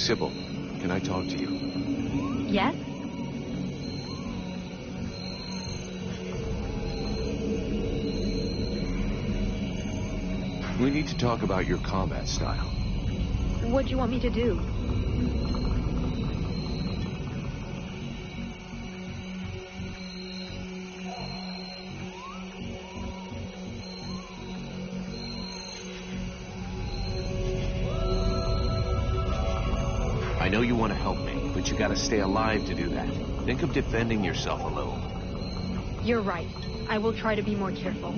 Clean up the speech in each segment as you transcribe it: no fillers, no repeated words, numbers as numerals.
Sybil, can I talk to you? Yes? We need to talk about your combat style. What do you want me to do? I know you want to help me, but you gotta stay alive to do that. Think of defending yourself a little. You're right. I will try to be more careful.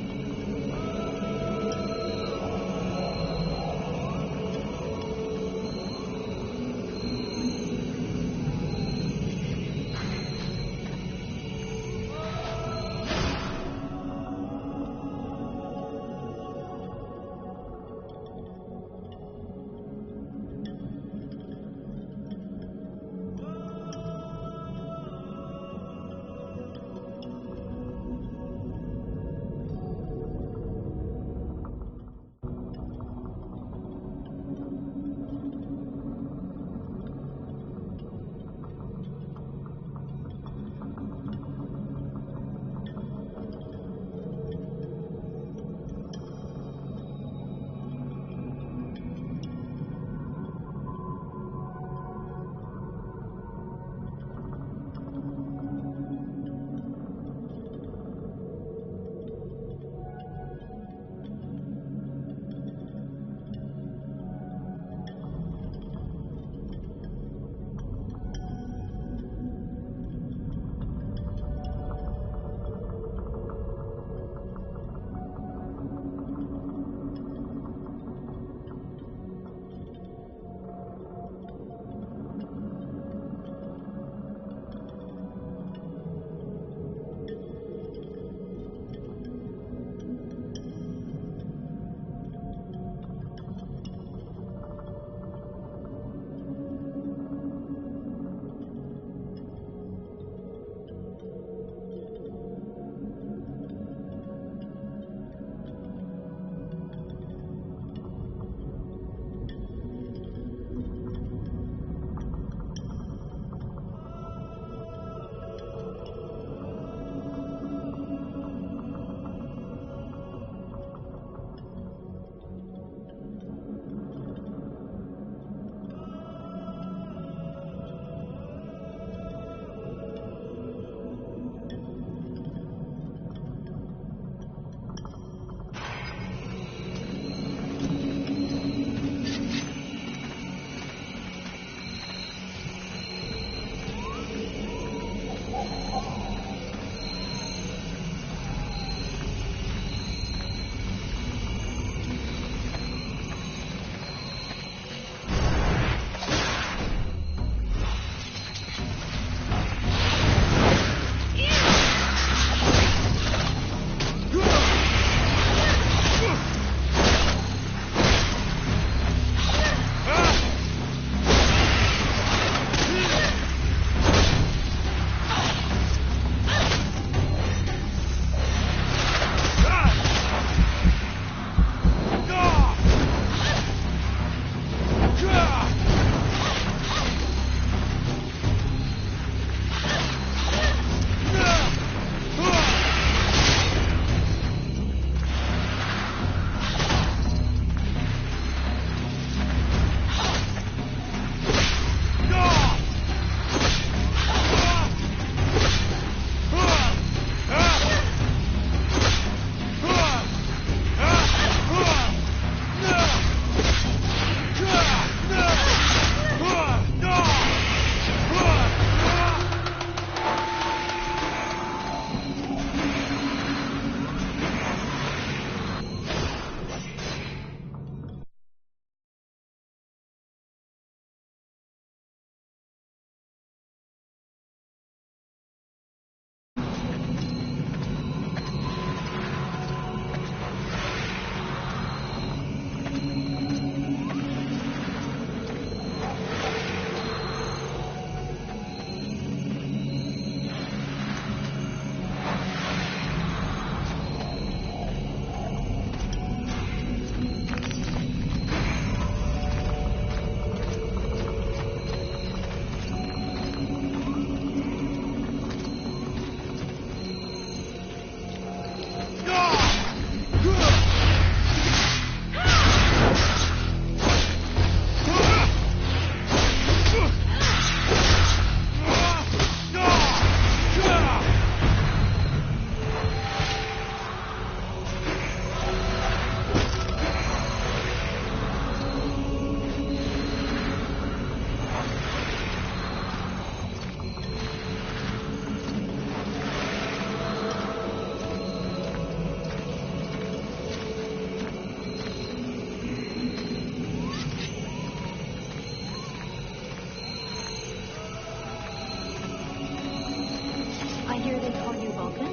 I hear they call you Vulcan.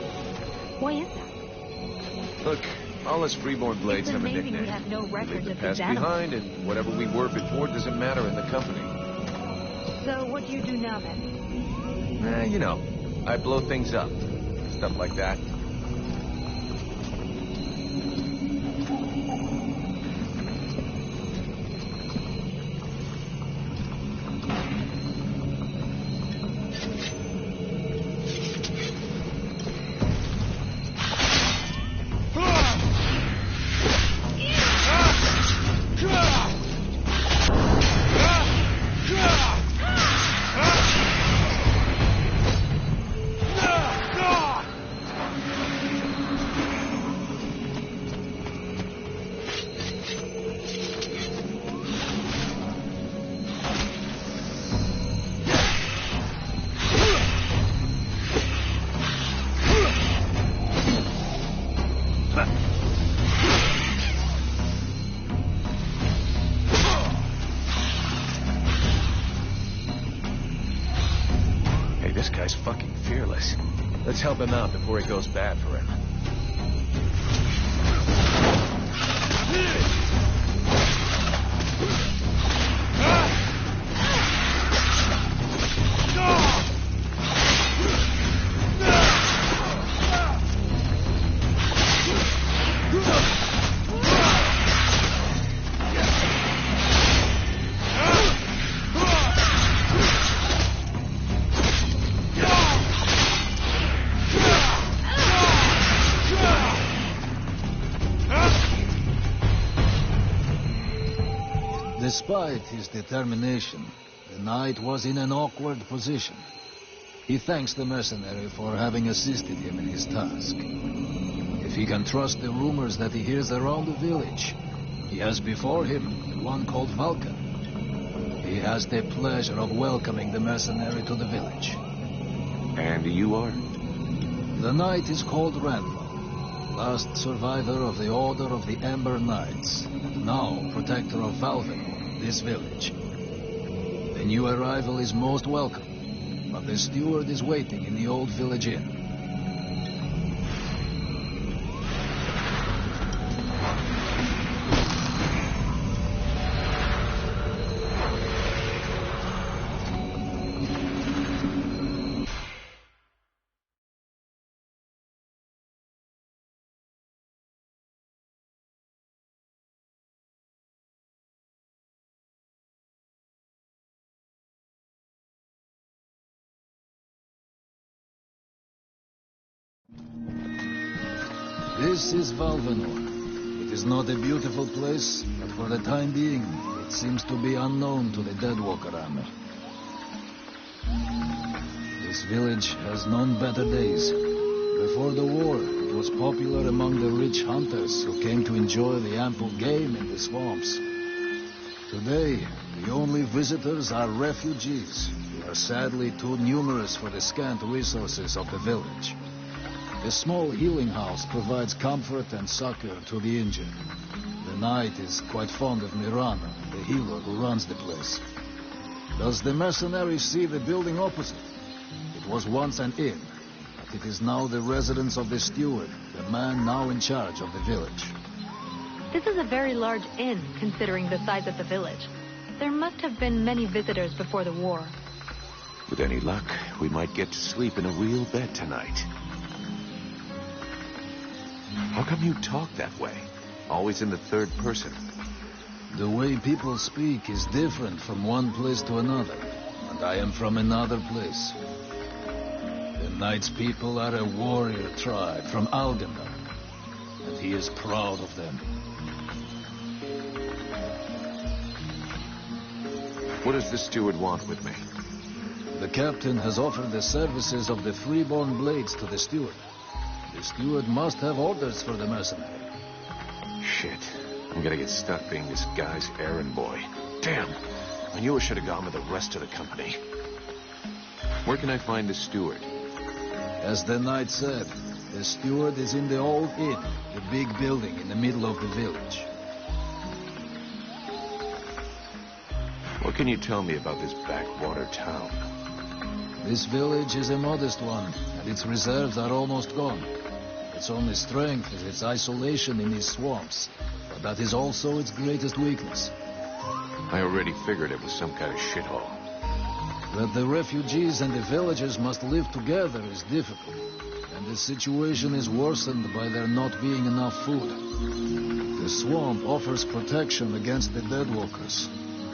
Why is that? Look, all us freeborn blades have a amazing nickname. we have no We leave records the of past these animals. behind, and whatever we were before doesn't matter in the company. So what do you do now then? You know, I blow things up. Stuff like that. This guy's fucking fearless. Let's help him out before it goes bad for him. Despite his determination, the knight was in an awkward position. He thanks the mercenary for having assisted him in his task. If he can trust the rumors that he hears around the village, he has before him one called Vulcan. He has the pleasure of welcoming the mercenary to the village. And you are? The knight is called Randall, last survivor of the Order of the Ember Knights, now protector of Valvenor, this village. The new arrival is most welcome, but the steward is waiting in the old village inn. This is Valvenor. It is not a beautiful place, but for the time being, it seems to be unknown to the Deadwalker army. This village has known better days. Before the war, it was popular among the rich hunters who came to enjoy the ample game in the swamps. Today, the only visitors are refugees, who are sadly too numerous for the scant resources of the village. A small healing house provides comfort and succor to the injured. The knight is quite fond of Mirana, the healer who runs the place. Does the mercenary see the building opposite? It was once an inn, but it is now the residence of the steward, the man now in charge of the village. This is a very large inn, considering the size of the village. There must have been many visitors before the war. With any luck, we might get to sleep in a real bed tonight. How come you talk that way? Always in the third person. The way people speak is different from one place to another, and I am from another place. The knight's people are a warrior tribe from Algendar, and he is proud of them. What does the steward want with me? The captain has offered the services of the freeborn blades to the steward. The steward must have orders for the mercenary. Shit. I'm gonna get stuck being this guy's errand boy. Damn! I knew I should have gone with the rest of the company. Where can I find the steward? As the knight said, the steward is in the old inn, the big building in the middle of the village. What can you tell me about this backwater town? This village is a modest one, and its reserves are almost gone. Its only strength is its isolation in these swamps, but that is also its greatest weakness. I already figured it was some kind of shithole. That the refugees and the villagers must live together is difficult, and the situation is worsened by there not being enough food. The swamp offers protection against the Deadwalkers,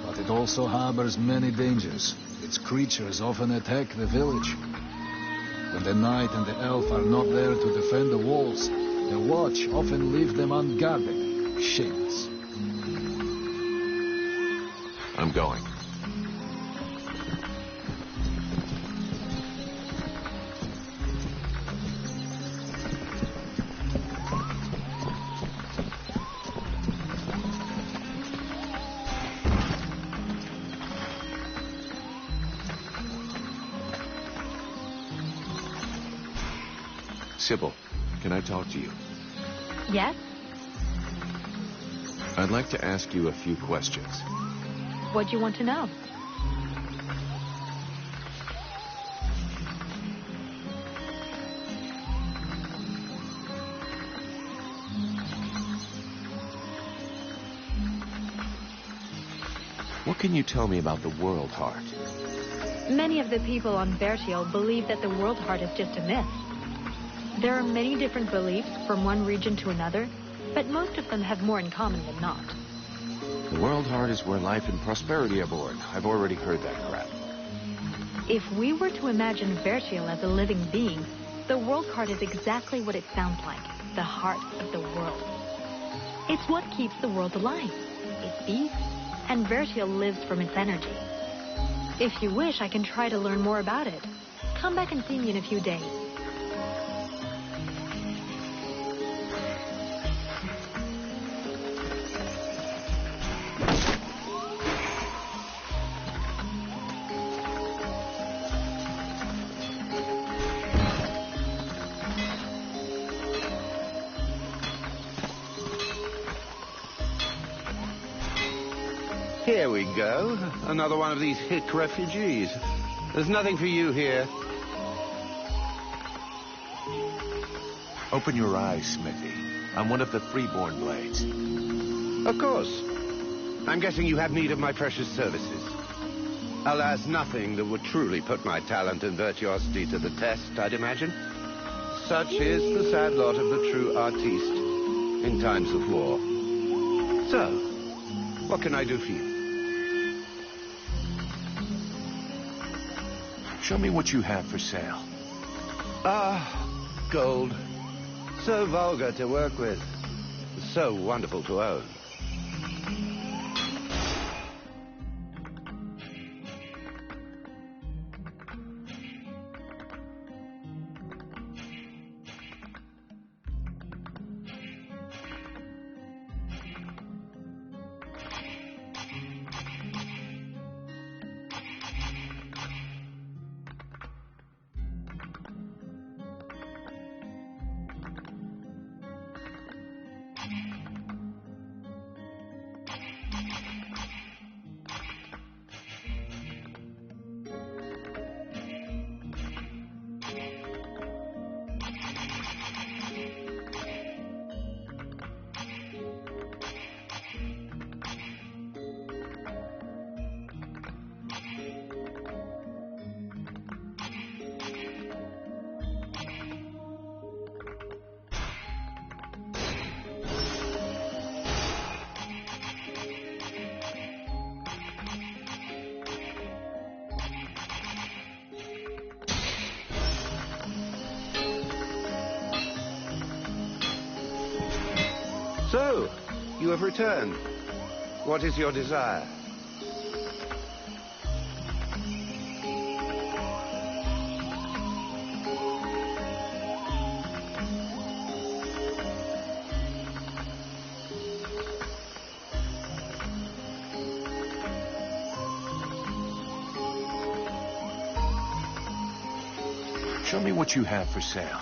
but it also harbors many dangers. Its creatures often attack the village. When the knight and the elf are not there to defend the walls, the watch often leave them unguarded. Shameless. I'm going. Sybil, can I talk to you? Yes? I'd like to ask you a few questions. What do you want to know? What can you tell me about the World Heart? Many of the people on Vertiel believe that the World Heart is just a myth. There are many different beliefs from one region to another, but most of them have more in common than not. The World Heart is where life and prosperity are born. I've already heard that crap. If we were to imagine Vertiel as a living being, the World Heart is exactly what it sounds like, the heart of the world. It's what keeps the world alive. It beats, and Vertiel lives from its energy. If you wish, I can try to learn more about it. Come back and see me in a few days. Here we go. Another one of these hick refugees. There's nothing for you here. Open your eyes, Smithy. I'm one of the Freeborn Blades. Of course. I'm guessing you have need of my precious services. Alas, nothing that would truly put my talent and virtuosity to the test, I'd imagine. Such is the sad lot of the true artiste in times of war. So, what can I do for you? Show me what you have for sale. Ah, gold. So vulgar to work with. So wonderful to own. So, you have returned. What is your desire? Show me what you have for sale.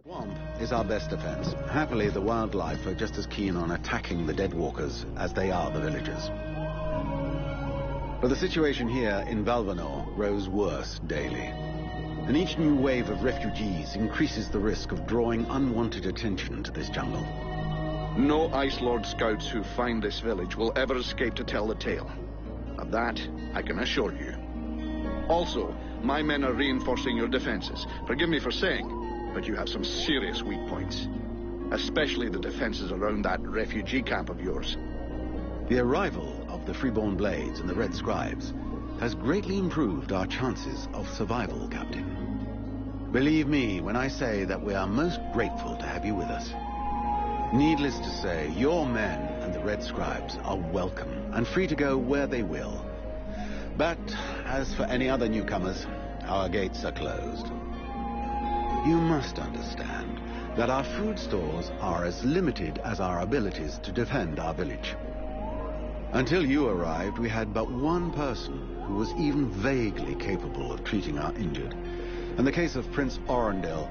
Swamp is our best defense. Happily, the wildlife are just as keen on attacking the Deadwalkers as they are the villagers. But the situation here in Valvanor grows worse daily. And each new wave of refugees increases the risk of drawing unwanted attention to this jungle. No Ice Lord scouts who find this village will ever escape to tell the tale. Of that, I can assure you. Also, my men are reinforcing your defenses. Forgive me for saying, but you have some serious weak points. Especially the defenses around that refugee camp of yours. The arrival of the Freeborn Blades and the Red Scribes has greatly improved our chances of survival, Captain. Believe me when I say that we are most grateful to have you with us. Needless to say, your men and the Red Scribes are welcome and free to go where they will. But as for any other newcomers, our gates are closed. You must understand that our food stores are as limited as our abilities to defend our village. Until you arrived, we had but one person who was even vaguely capable of treating our injured. And the case of Prince Orendil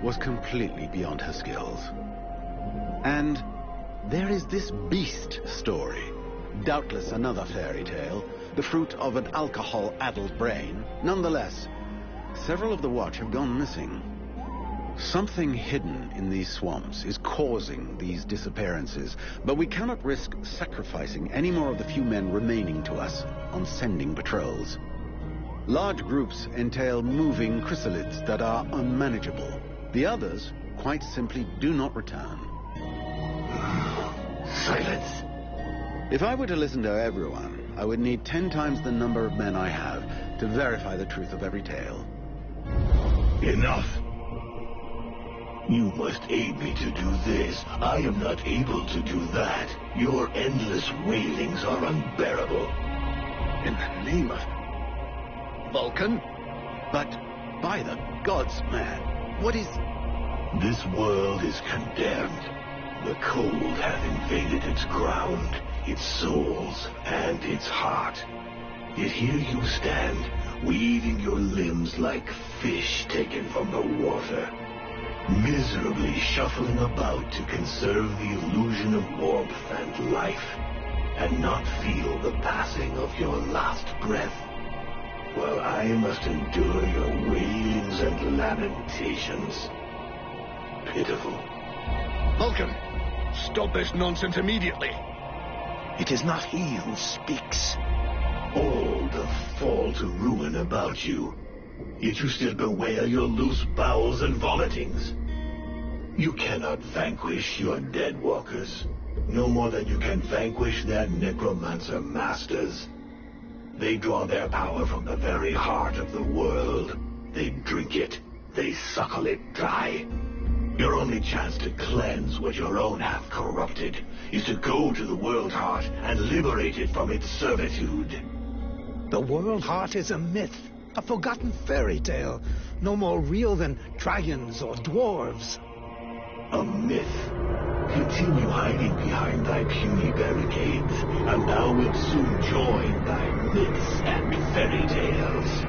was completely beyond her skills. And there is this beast story. Doubtless another fairy tale, the fruit of an alcohol-addled brain. Nonetheless, several of the Watch have gone missing. Something hidden in these swamps is causing these disappearances, but we cannot risk sacrificing any more of the few men remaining to us on sending patrols. Large groups entail moving chrysalids that are unmanageable. The others quite simply do not return. Silence. If I were to listen to everyone, I would need 10 times the number of men I have to verify the truth of every tale. Enough. You must aid me to do this. I am not able to do that. Your endless wailings are unbearable. In the name of Vulcan? But by the gods, man, what is... This world is condemned. The cold hath invaded its ground, its souls, and its heart. Yet here you stand, weaving your limbs like fish taken from the water, miserably shuffling about to conserve the illusion of warmth and life, and not feel the passing of your last breath, while I must endure your wailings and lamentations. Pitiful. Vulcan, stop this nonsense immediately. It is not he who speaks. All doth fall to ruin about you. Yet you still bewail your loose bowels and vomitings. You cannot vanquish your Deadwalkers, no more than you can vanquish their necromancer masters. They draw their power from the very heart of the world. They drink it. They suckle it dry. Your only chance to cleanse what your own hath corrupted is to go to the World Heart and liberate it from its servitude. The World Heart is a myth, a forgotten fairy tale, no more real than dragons or dwarves. A myth. Continue hiding behind thy puny barricades, and thou wilt soon join thy myths and fairy tales.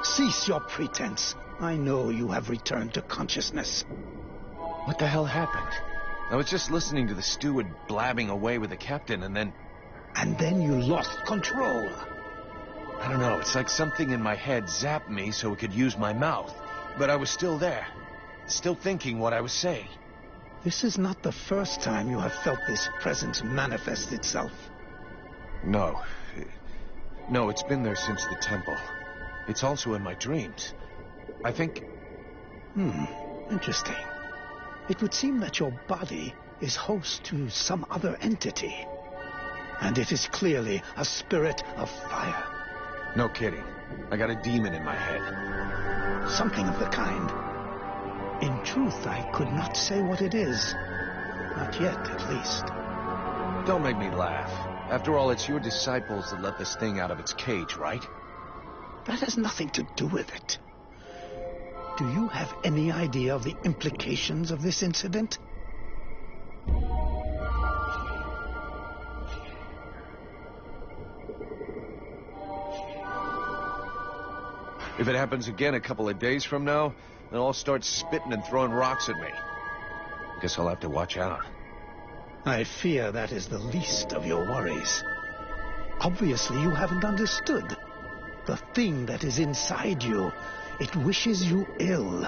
Cease your pretense. I know you have returned to consciousness. What the hell happened? I was just listening to the steward blabbing away with the captain, and then... And then you lost control. I don't know, it's like something in my head zapped me so it could use my mouth. But I was still there, still thinking what I was saying. This is not the first time you have felt this presence manifest itself. No. No, it's been there since the temple. It's also in my dreams. I think... Interesting. It would seem that your body is host to some other entity. And it is clearly a spirit of fire. No kidding. I got a demon in my head. Something of the kind. In truth, I could not say what it is. Not yet, at least. Don't make me laugh. After all, it's your disciples that let this thing out of its cage, right? That has nothing to do with it. Do you have any idea of the implications of this incident? If it happens again a couple of days from now, they'll all start spitting and throwing rocks at me. Guess I'll have to watch out. I fear that is the least of your worries. Obviously, you haven't understood. The thing that is inside you, it wishes you ill.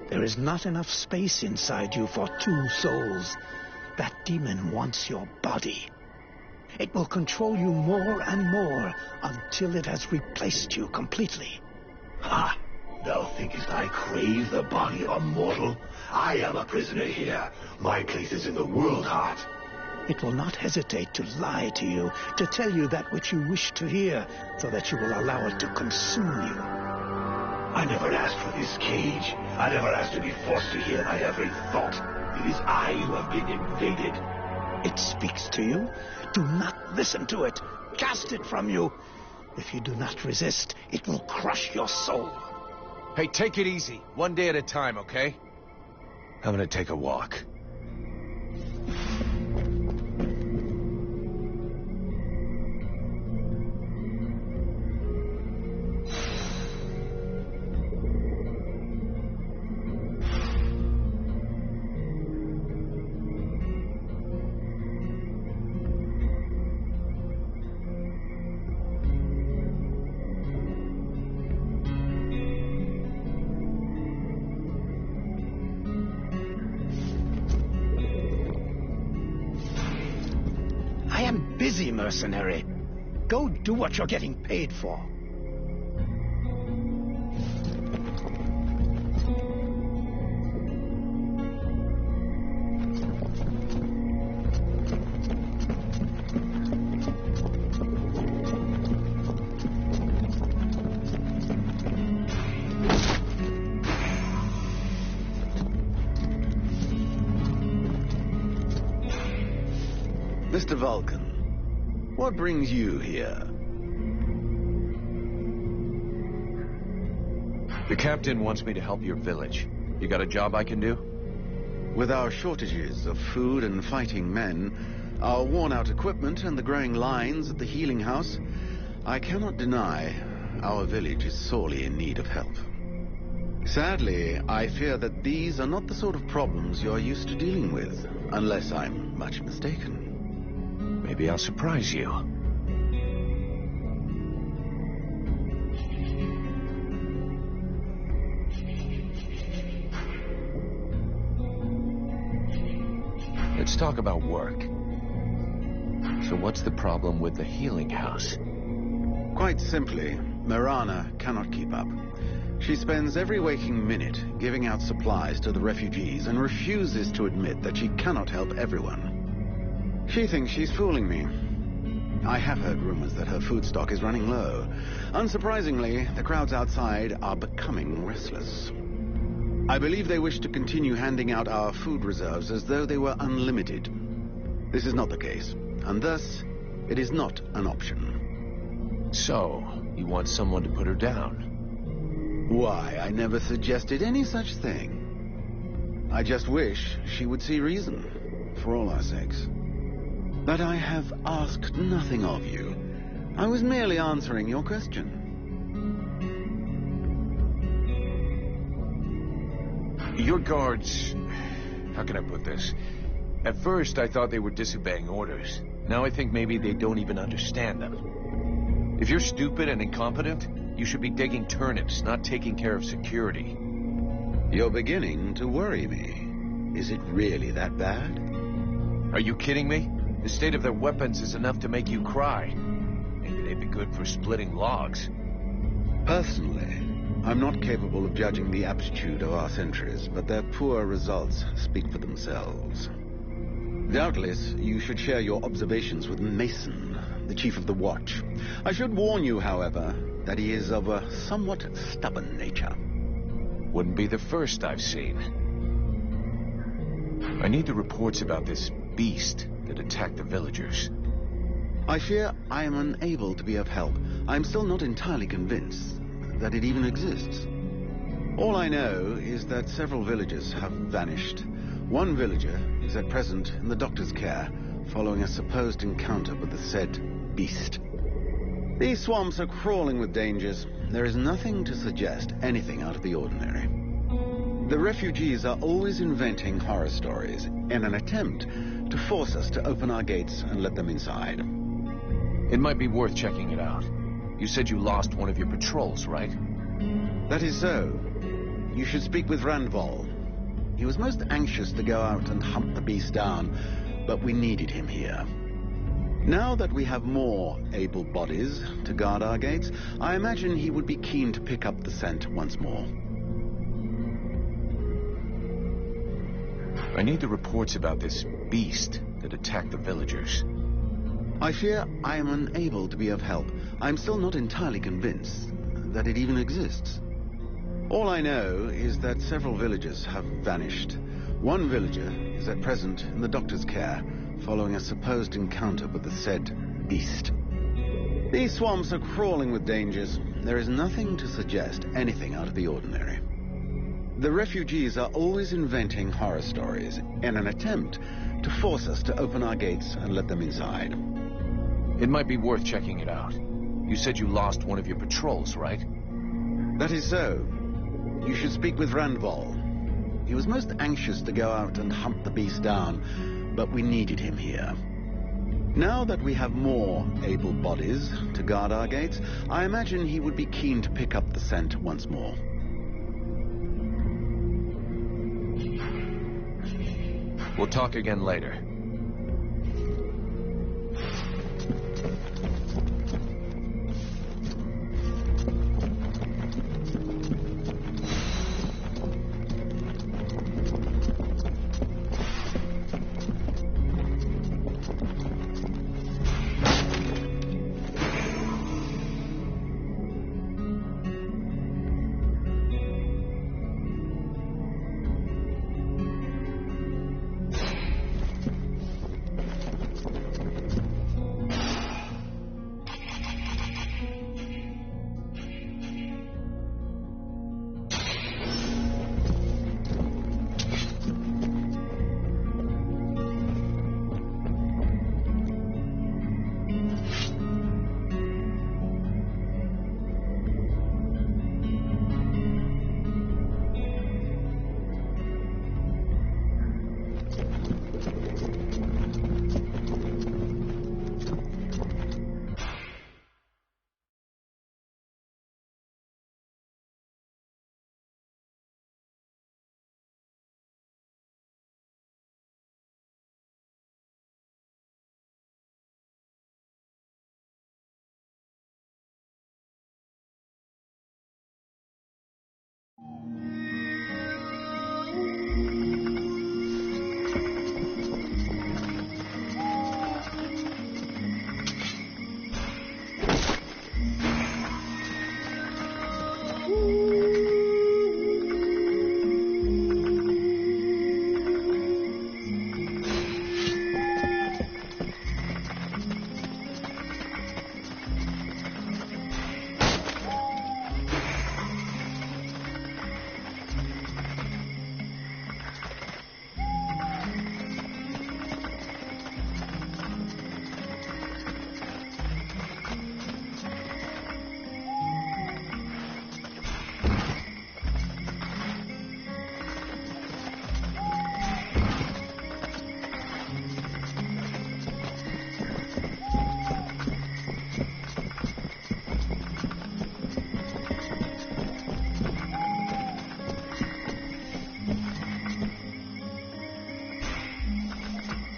There is not enough space inside you for two souls. That demon wants your body. It will control you more and more until it has replaced you completely. Ha! Thou thinkest I crave the body of a mortal? I am a prisoner here. My place is in the world heart. It will not hesitate to lie to you, to tell you that which you wish to hear, so that you will allow it to consume you. I never asked for this cage. I never asked to be forced to hear thy every thought. It is I who have been invaded. It speaks to you. Do not listen to it. Cast it from you. If you do not resist, it will crush your soul. Hey, take it easy. One day at a time, okay? I'm gonna take a walk. Busy, mercenary. Go do what you're getting paid for. Mr. Vulcan, what brings you here? The captain wants me to help your village. You got a job I can do? With our shortages of food and fighting men, our worn-out equipment and the growing lines at the healing house, I cannot deny our village is sorely in need of help. Sadly, I fear that these are not the sort of problems you're used to dealing with, unless I'm much mistaken. Maybe I'll surprise you. Let's talk about work. So what's the problem with the healing house? Quite simply, Mirana cannot keep up. She spends every waking minute giving out supplies to the refugees and refuses to admit that she cannot help everyone. She thinks she's fooling me. I have heard rumors that her food stock is running low. Unsurprisingly, the crowds outside are becoming restless. I believe they wish to continue handing out our food reserves as though they were unlimited. This is not the case, and thus, it is not an option. So, you want someone to put her down? Why, I never suggested any such thing. I just wish she would see reason, for all our sakes. But I have asked nothing of you. I was merely answering your question. Your guards... How can I put this? At first, I thought they were disobeying orders. Now I think maybe they don't even understand them. If you're stupid and incompetent, you should be digging turnips, not taking care of security. You're beginning to worry me. Is it really that bad? Are you kidding me? The state of their weapons is enough to make you cry. Maybe they'd be good for splitting logs. Personally, I'm not capable of judging the aptitude of our sentries, but their poor results speak for themselves. Doubtless, you should share your observations with Mason, the chief of the watch. I should warn you, however, that he is of a somewhat stubborn nature. Wouldn't be the first I've seen. I need the reports about this beast that attacked the villagers. I fear I am unable to be of help. I'm still not entirely convinced that it even exists. All I know is that several villagers have vanished. One villager is at present in the doctor's care, following a supposed encounter with the said beast. These swamps are crawling with dangers. there is nothing to suggest anything out of the ordinary. The refugees are always inventing horror stories in an attempt to force us to open our gates and let them inside. It might be worth checking it out. You said you lost one of your patrols, right? That is so. You should speak with Randval. He was most anxious to go out and hunt the beast down, but we needed him here. Now that we have more able bodies to guard our gates, I imagine he would be keen to pick up the scent once more. I need the reports about this beast that attacked the villagers. I fear I am unable to be of help. I'm still not entirely convinced that it even exists. All I know is that several villagers have vanished. One villager is at present in the doctor's care, following a supposed encounter with the said beast. These swamps are crawling with dangers. There is nothing to suggest anything out of the ordinary. The refugees are always inventing horror stories in an attempt to force us to open our gates and let them inside. It might be worth checking it out. You said you lost one of your patrols, right? That is so. You should speak with Randval. He was most anxious to go out and hunt the beast down, but we needed him here. Now that we have more able bodies to guard our gates, I imagine he would be keen to pick up the scent once more. We'll talk again later.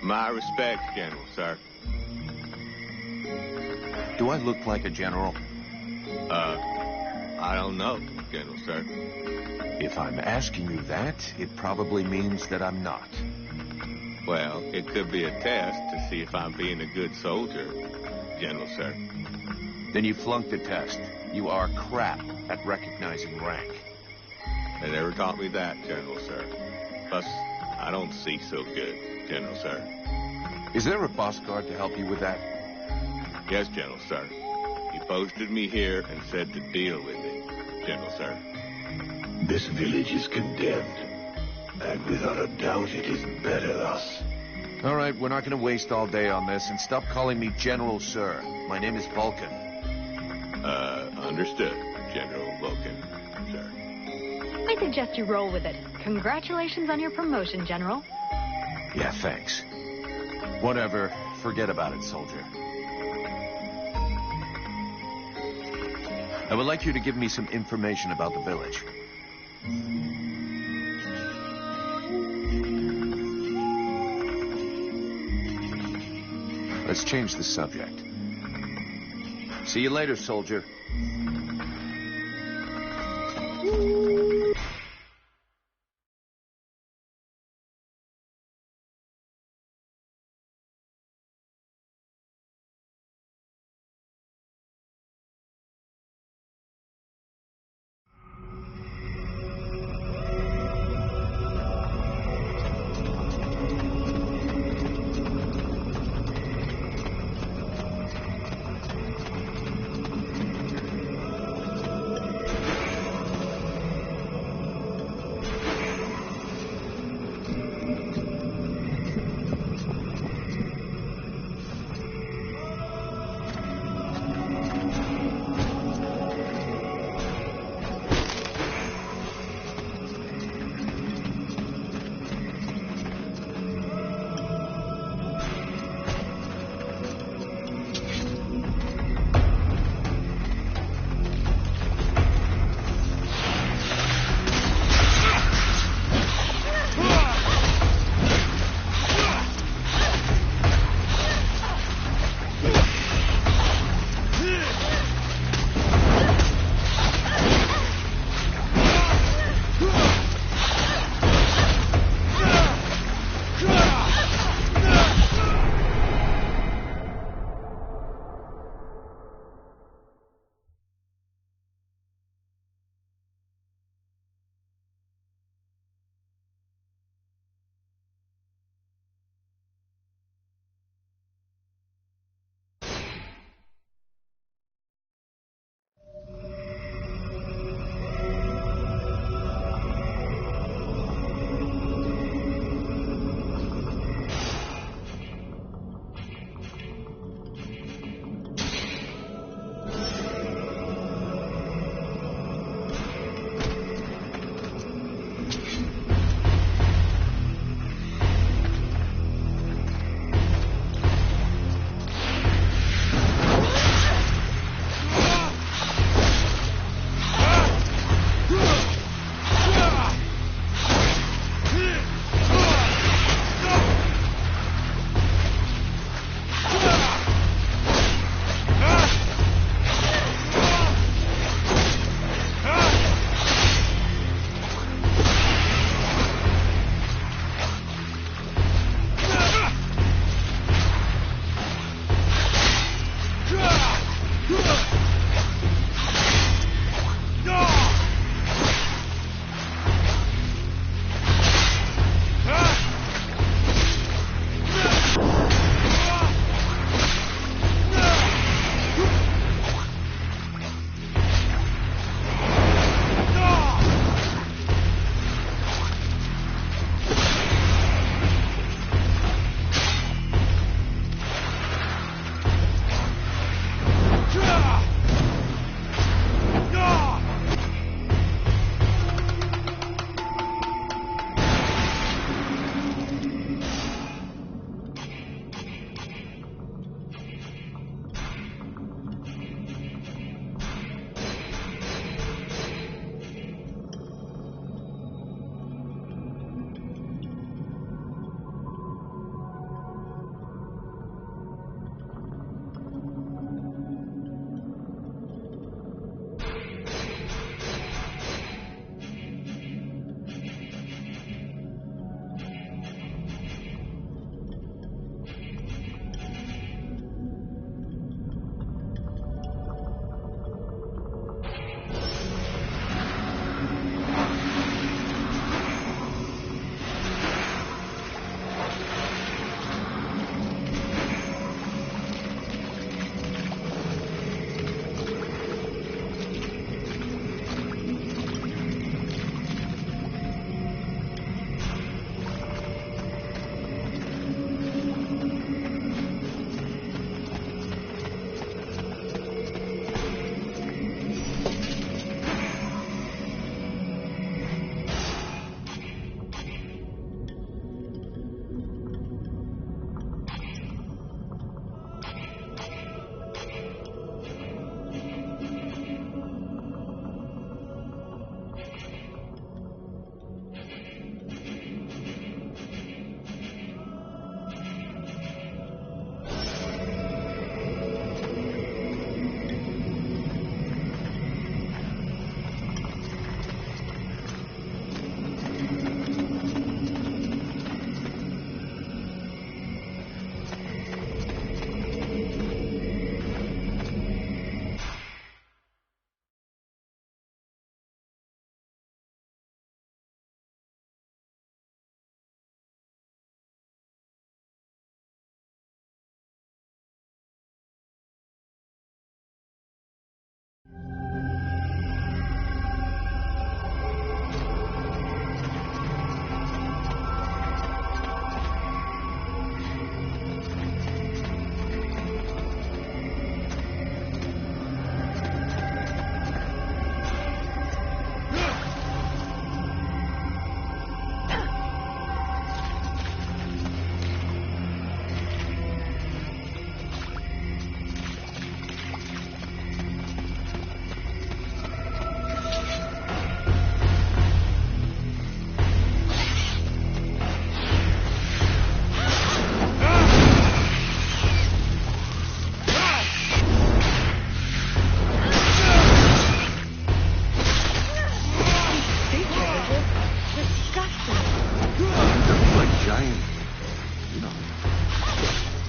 My respects, General, sir. Do I look like a general? I don't know, General, sir. If I'm asking you that, it probably means that I'm not. Well, it could be a test to see if I'm being a good soldier, General, sir. Then you flunked the test. You are crap at recognizing rank. They never taught me that, General, sir. Plus, I don't see so good, General, sir. Is there a boss guard to help you with that? Yes, General, sir. He posted me here and said to deal with me, General, sir. This village is condemned, and without a doubt it is better thus. All right, we're not going to waste all day on this, and stop calling me General, sir. My name is Vulcan. Understood, General Vulcan, sir. I suggest you roll with it. Congratulations on your promotion, General. Yeah, thanks. Whatever. Forget about it, soldier. I would like you to give me some information about the village. Let's change the subject. See you later, soldier.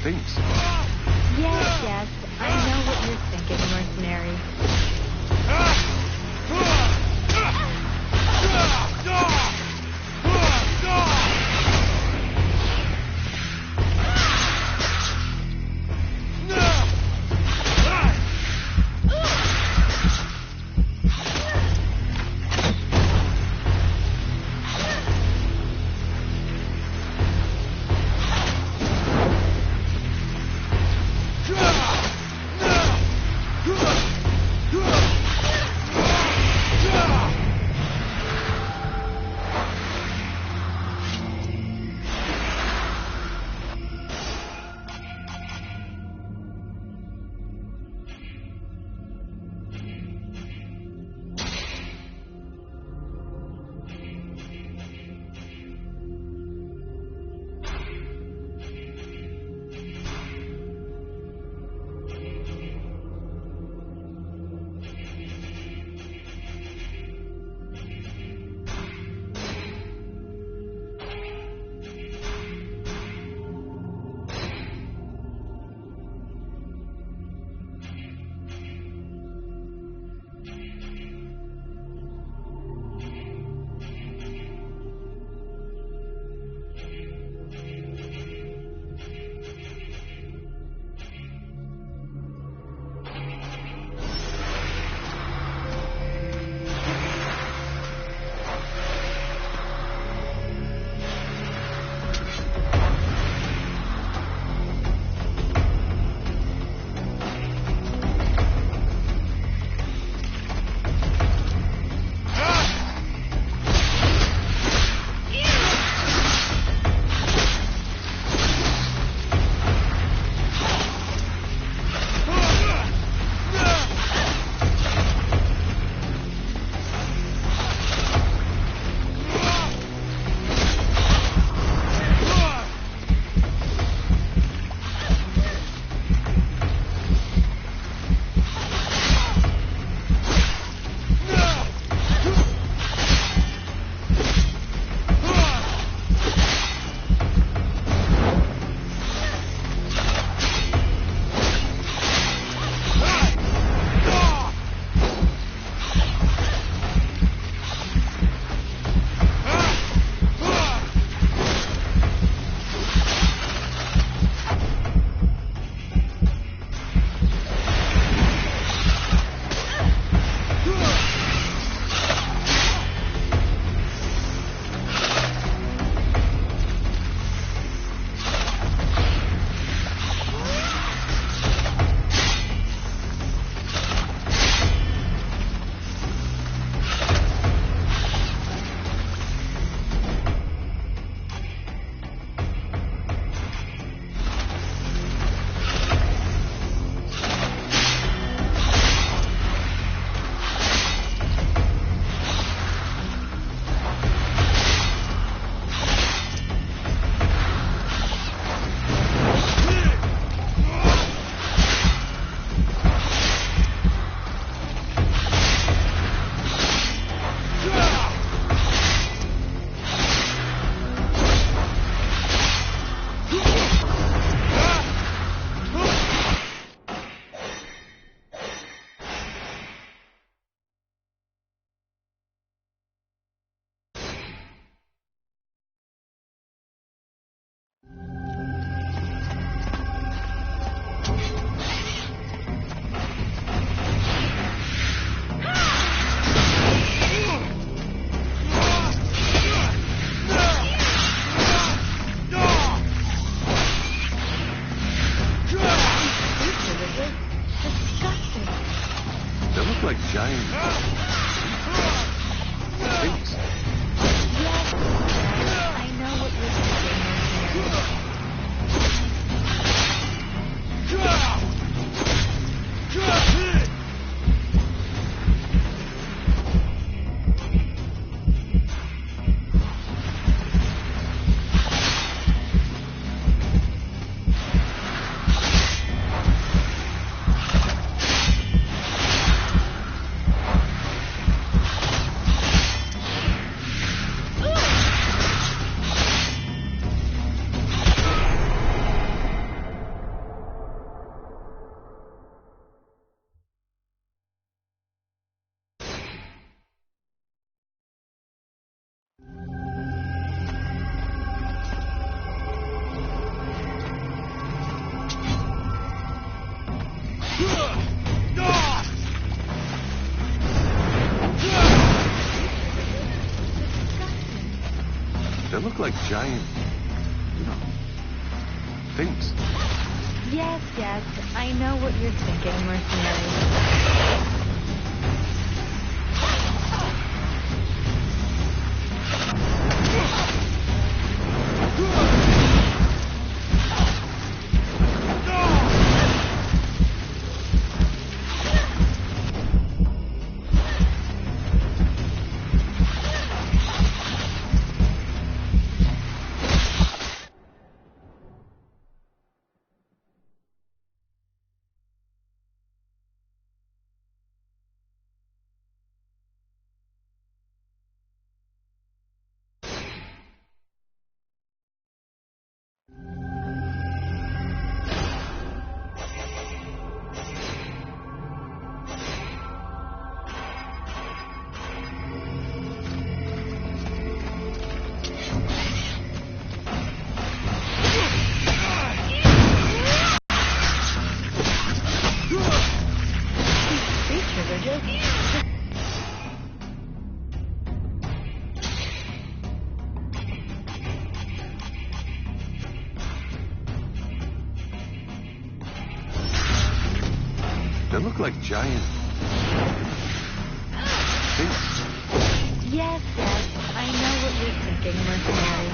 Sphinx. Yes. I know what you're thinking, mercenary. look like giant, things. Yes, yes. I know what you're thinking, mercenary. They look like giant things. Yes, yes. I know what you're thinking, mercenary.